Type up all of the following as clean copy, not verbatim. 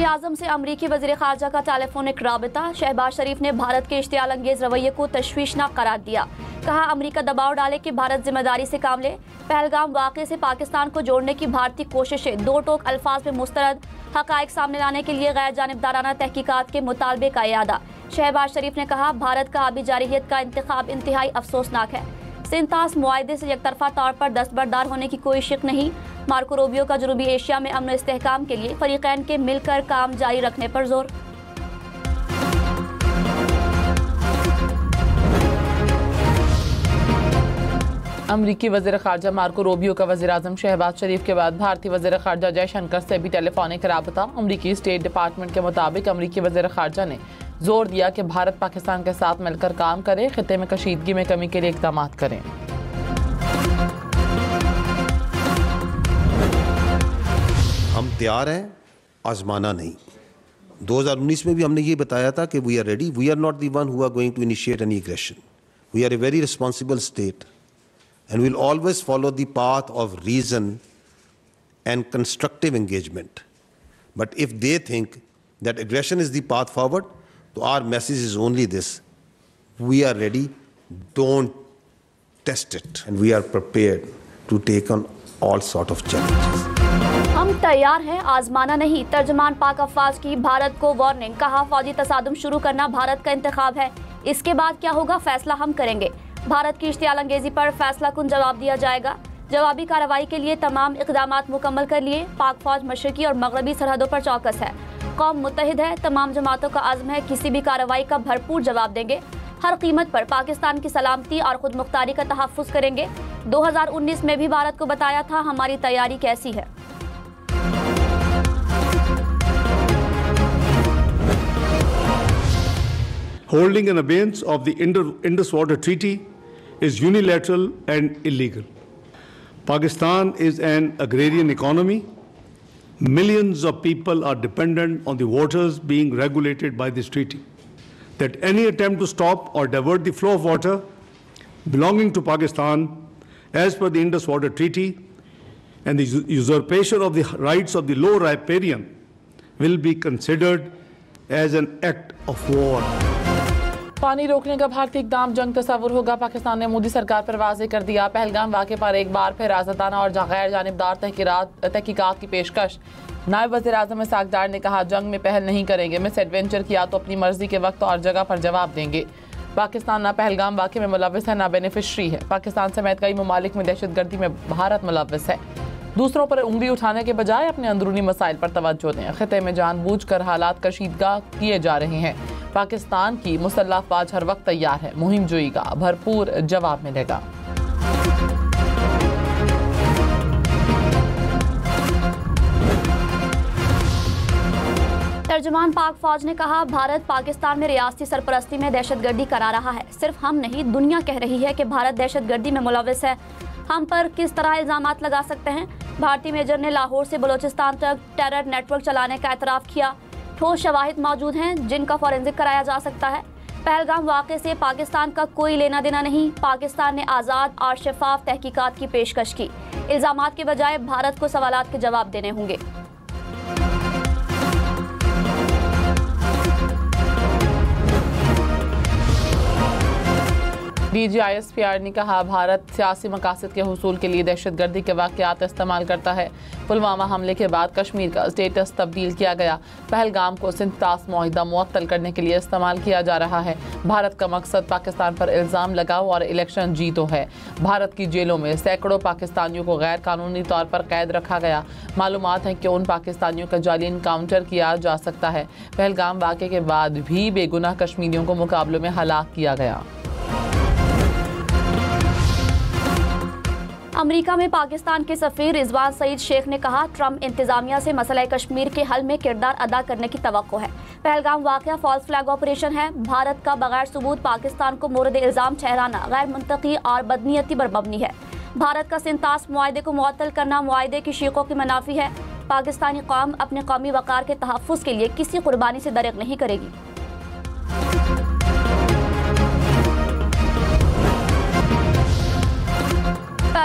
वज़ीर-ए-आज़म से अमरीकी वज़ीर ख़ारजा का टेलीफोनिक राबिता। शहबाज शरीफ ने भारत के इश्तियाल अंगेज रवैये को तशवीशनाक करार दिया। कहा अमरीका दबाव डाले कि भारत जिम्मेदारी से काम ले। पहलगाम वाक़े से पाकिस्तान को जोड़ने की भारतीय कोशिशें दो टोक अल्फाज में मुस्तरद। हक़ाइक़ सामने लाने के लिए गैर जानिबदाराना तहकीकात के मुतालबे का इयादा। शहबाज शरीफ ने कहा भारत का आबी जारहियत का इंतखाब इंतहाई अफसोसनाक है। सिंतास मुआहदे से एकतरफा तौर पर दस्तबरदार होने की कोई शक नहीं। मार्को रूबियो का जनूबी एशिया में अमन इस्तेहकाम के लिए फरीकैन के मिलकर काम जारी रखने पर जोर। अमरीकी वज़ीर ख़ारजा मार्को रूबियो का वज़ीर-ए-आज़म शहबाज शरीफ के बाद भारतीय वज़ीर ख़ारजा जयशंकर से भी टेलीफोनिक राबता। अमरीकी स्टेट डिपार्टमेंट के मुताबिक अमरीकी वज़ीर ख़ारजा ने जोर दिया कि भारत पाकिस्तान के साथ मिलकर काम करे, खित्ते में कशीदगी में कमी के लिए इक़दाम करें। हम तैयार हैं, आजमाना नहीं। 2019 में भी हमने ये बताया था कि we are ready, we are not the one who are going to initiate any aggression. We are a very responsible state and we'll always follow the path of reason and constructive engagement. But if they think that aggression is the path forward, so our message is only this: we are ready, don't test it, and we are prepared to take on all sort of challenges. हम तैयार हैं, आजमाना नहीं। तर्जुमान पाक अफवाज की भारत को warning. कहा फौजी तसादुम शुरू करना भारत का इंतखाब है, इसके बाद क्या होगा फैसला हम करेंगे। भारत की इश्तियाल अंगेजी पर फैसला कुन जवाब दिया जाएगा। जवाबी कार्रवाई के लिए तमाम इक़दामात मुकम्मल कर लिए। पाक फौज मशरकी और मगरबी सरहदों पर चौकस है। कौम मुत्तहिद है, तमाम जमातों का आज़म है, किसी भी कार्रवाई का भरपूर जवाब देंगे। हर कीमत पर पाकिस्तान की सलामती और खुद मुख्तारी का तहफ़्फ़ुज़ करेंगे। 2019 में भी भारत को बताया था हमारी तैयारी कैसी है। Holding an abeyance of the Indus Water Treaty is unilateral and illegal. Pakistan is an agrarian economy. Millions of people are dependent on the waters being regulated by this treaty. That any attempt to stop or divert the flow of water belonging to Pakistan as per the Indus Water Treaty and the usurpation of the rights of the low riparian will be considered as an act of war. पानी रोकने का भारतीय इक़दाम जंग तस्वुर होगा। पाकिस्तान ने मोदी सरकार पर वाज़ेह कर दिया। पहलगाम वाक़े पर एक बार फिर आज़ादाना और गैर जानिबदार तहकीकात की पेशकश। नायब वज़ीर-ए-आज़म इसहाक़ डार ने कहा जंग में पहल नहीं करेंगे, मिस एडवेंचर किया तो अपनी मर्जी के वक्त और जगह पर जवाब देंगे। पाकिस्तान ना पहलगाम वाक़े में मुलव्वस है, ना बेनिफिशरी है। पाकिस्तान समेत कई ममालिक में दहशतगर्दी में भारत मुलव्वस है। दूसरों पर उंगली उठाने के बजाय अपने अंदरूनी मसाइल पर तवज्जो दें। खित्ते में जानबूझकर हालात कशीदगा किए जा रहे हैं। पाकिस्तान की मुसल्लह अफ़वाज हर वक्त तैयार है, मुहिम जोई का भरपूर जवाब मिलेगा। तर्जुमान पाक फौज ने कहा भारत पाकिस्तान में रियासती सरपरस्ती में दहशतगर्दी करा रहा है। सिर्फ हम नहीं, दुनिया कह रही है कि भारत दहशतगर्दी में मुलव्वस है। हम पर किस तरह इल्ज़ामात लगा सकते हैं। भारतीय मेजर ने लाहौर से बलोचिस्तान तक टेरर नेटवर्क चलाने का एतराफ़ किया। ठोस शवाहिद मौजूद हैं जिनका फॉरेंसिक कराया जा सकता है। पहलगाम वाक़े से पाकिस्तान का कोई लेना देना नहीं। पाकिस्तान ने आज़ाद और शफाफ तहकीकात की पेशकश की। इल्ज़ामात के बजाय भारत को सवालात के जवाब देने होंगे। DGISPR ने कहा भारत सियासी मकासद के हुसूल के लिए दहशतगर्दी के वाक़यात इस्तेमाल करता है। पुलवामा हमले के बाद कश्मीर का स्टेटस तब्दील किया गया। पहलगाम को सिंतास मुआहिदा मुअत्तल करने के लिए इस्तेमाल किया जा रहा है। भारत का मकसद पाकिस्तान पर इल्ज़ाम लगाओ और इलेक्शन जीतो है। भारत की जेलों में सैकड़ों पाकिस्तानियों को गैर कानूनी तौर पर कैद रखा गया। मालूमात है कि उन पाकिस्तानियों का जाली इनकाउंटर किया जा सकता है। पहलगाम वाक़े के बाद भी बेगुनाह कश्मीरियों को मुकाबलों में हलाक किया गया। अमेरिका में पाकिस्तान के सफ़ीर रिजवान सईद शेख ने कहा ट्रंप इंतजामिया से मसला कश्मीर के हल में किरदार अदा करने की तवक्को है। पहलगाम वाक़या फॉल्स फ्लैग ऑपरेशन है। भारत का बगैर सबूत पाकिस्तान को मोरद इल्ज़ाम ठहराना गैर मुंतकी और बदनीयती पर मबनी है। भारत का सिंतास मुआहदे को मुअत्तल करना मुआहदे की शीकों की मनाफी है। पाकिस्तानी कौम अपने कौमी वक़ार के तहफ़्फ़ुज़ के लिए किसी कुर्बानी से दरेक नहीं करेगी।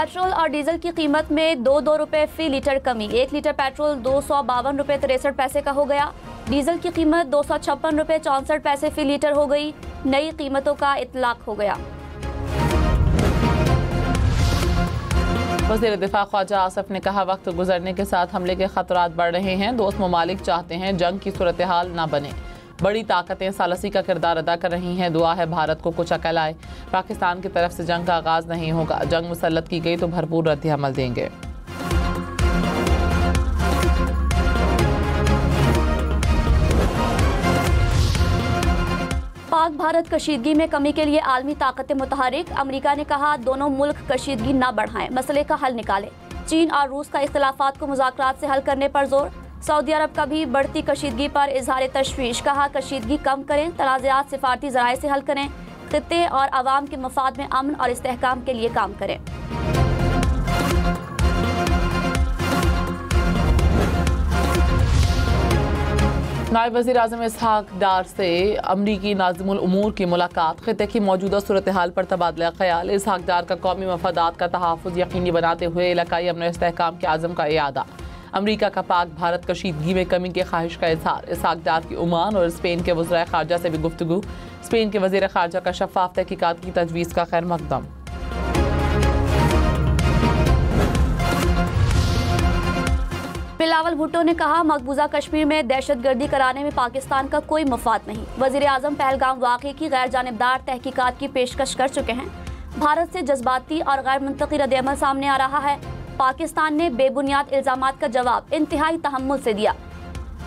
पेट्रोल और डीजल की कीमत में 2 रुपए फी लीटर कमी। 1 लीटर पेट्रोल 252 रुपए 63 पैसे का हो गया। डीजल की कीमत 256 रुपए 64 पैसे फी लीटर हो गई। नई कीमतों का इतलाक हो गया। वज़ीर दिफा ख्वाजा आसिफ ने कहा, वक्त गुजरने के साथ हमले के खतरात बढ़ रहे हैं। दोस्त ममालिक चाहते हैं जंग की सूरत हाल ना बने। बड़ी ताकतें सालसी का किरदार अदा कर रही हैं। दुआ है भारत को कुछ अकल आए। पाकिस्तान की तरफ से जंग का आगाज नहीं होगा। जंग मुसल्लत की गई तो भरपूर रद्द-ए-अमल देंगे। पाक भारत कशीदगी में कमी के लिए आलमी ताकतें मुतहरिक। अमेरिका ने कहा, दोनों मुल्क कशीदगी न बढ़ाएं, मसले का हल निकालें। चीन और रूस का इख्तिलाफात को मुज़ाकरात से हल करने पर जोर। सऊदी अरब का भी बढ़ती कशीदगी पर इजहार तशवीश। कहा, कशीदगी कम करें, तनाज़ात सिफारती ज़राए से हल करें। खित्ते और अवाम के मफाद में अमन और इस्तेहकाम के लिए काम करें। नायब वज़ीर आज़म इसहाक डार से अमरीकी नाज़िमुल उमूर की मुलाकात। खित्ते की मौजूदा सूरत हाल पर तबादला ख्याल। इसहाक डार का कौमी मफादात का तहफ़्फ़ुज़ यकीनी बनाते हुए इलाकाई अमन इस्तेहकाम के आज़म का इयादा। अमरीका का पाक भारत कशीदगी में कमी की ख्वाहिश का इजहार। इसहाक डार की ओमान और स्पेन के वज़ीर ख़ारजा से भी गुफ्तगू। स्पेन के वज़ीर ख़ारजा का शफ़ाफ़ तहक़ीक़ात की तजवीज़ का खैर मक़दम। बिलावल भुट्टो ने कहा, मकबूजा कश्मीर में दहशतगर्दी कराने में पाकिस्तान का कोई मफाद नहीं। वज़ीर आज़म पहलगाम वाक़े की गैर जानिबदार तहकीकात की पेशकश कर चुके हैं। भारत से जज्बाती और गैर मुंतक़ी रद्द-ए-अमल सामने आ रहा है। पाकिस्तान ने बेबुनियाद इल्ज़ामात का जवाब इंतहाई तहम्मुल से दिया।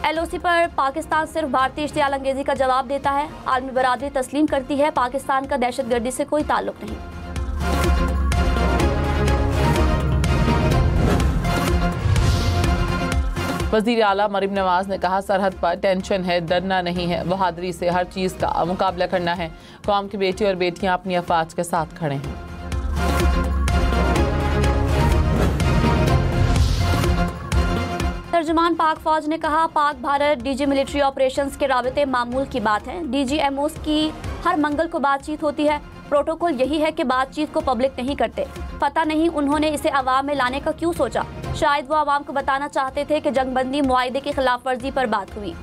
LOC पर पाकिस्तान सिर्फ भारतीय इश्तियाल अंगेज़ी का जवाब देता है। आलमी बरादरी तस्लीम करती है, पाकिस्तान का दहशतगर्दी से कोई ताल्लुक़ नहीं। वज़ीर आला मरीम नवाज ने कहा, सरहद पर टेंशन है, डरना नहीं है। बहादुरी से हर चीज़ का मुकाबला करना है। कौम की बेटी और बेटियां अपनी अफवाज के साथ खड़े हैं। तर्जुमान पाक फौज ने कहा, Pak Bharat DG military operations के राबते मामूल की बात है। DGMOs की हर मंगल को बातचीत होती है। प्रोटोकॉल यही है कि बातचीत को पब्लिक नहीं करते। पता नहीं उन्होंने इसे अवाम में लाने का क्यों सोचा। शायद वो अवाम को बताना चाहते थे कि जंगबंदी मुआहदे की खिलाफ वर्जी पर बात हुई।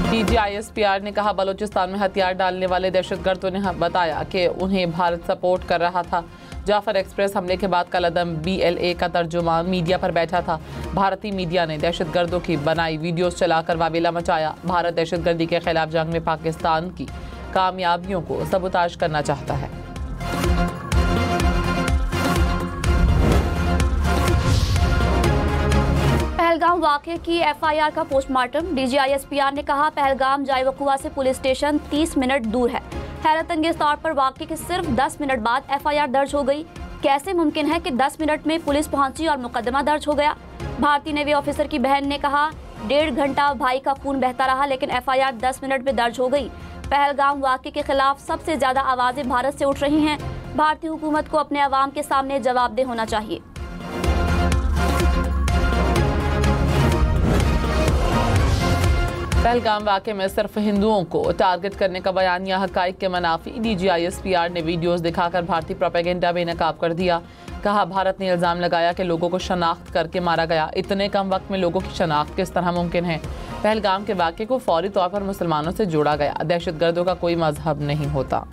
DGISPR ने कहा, बलूचिस्तान में हथियार डालने वाले दहशतगर्दों ने बताया कि उन्हें भारत सपोर्ट कर रहा था। जाफर एक्सप्रेस हमले के बाद कलअदम BLA का तर्जुमान मीडिया पर बैठा था। भारतीय मीडिया ने दहशतगर्दों की बनाई वीडियोस चलाकर वावेला मचाया। भारत दहशतगर्दी के खिलाफ जंग में पाकिस्तान की कामयाबियों को सबूताज करना चाहता है। पहलगाम वाक़े की FIR का पोस्टमार्टम। DGISPR ने कहा, पहलगाम जाए वक़ुआ से पुलिस स्टेशन 30 मिनट दूर है। हैरत अंगेज तौर पर वाक़े के सिर्फ 10 मिनट बाद FIR दर्ज हो गई। कैसे मुमकिन है कि 10 मिनट में पुलिस पहुंची और मुकदमा दर्ज हो गया। भारतीय नेवी ऑफिसर की बहन ने कहा, 1.5 घंटा भाई का खून बहता रहा, लेकिन FIR 10 मिनट में दर्ज हो गई। पहलगाम वाक़े के खिलाफ सबसे ज़्यादा आवाज़ें भारत से उठ रही हैं। भारतीय हुकूमत को अपने अवाम के सामने जवाबदेह होना चाहिए। पहलगाम वाक़े में सिर्फ हिंदुओं को टारगेट करने का बयानिया हक़ाइक़ के मनाफी। DGISPR ने वीडियोस दिखाकर भारतीय प्रोपेगेंडा बेनकाब कर दिया। कहा, भारत ने इल्ज़ाम लगाया कि लोगों को शनाख्त करके मारा गया। इतने कम वक्त में लोगों की शनाख्त किस तरह मुमकिन है। पहलगाम के वाक़े को फौरी तौर पर मुसलमानों से जोड़ा गया। दहशतगर्दों का कोई मजहब नहीं होता।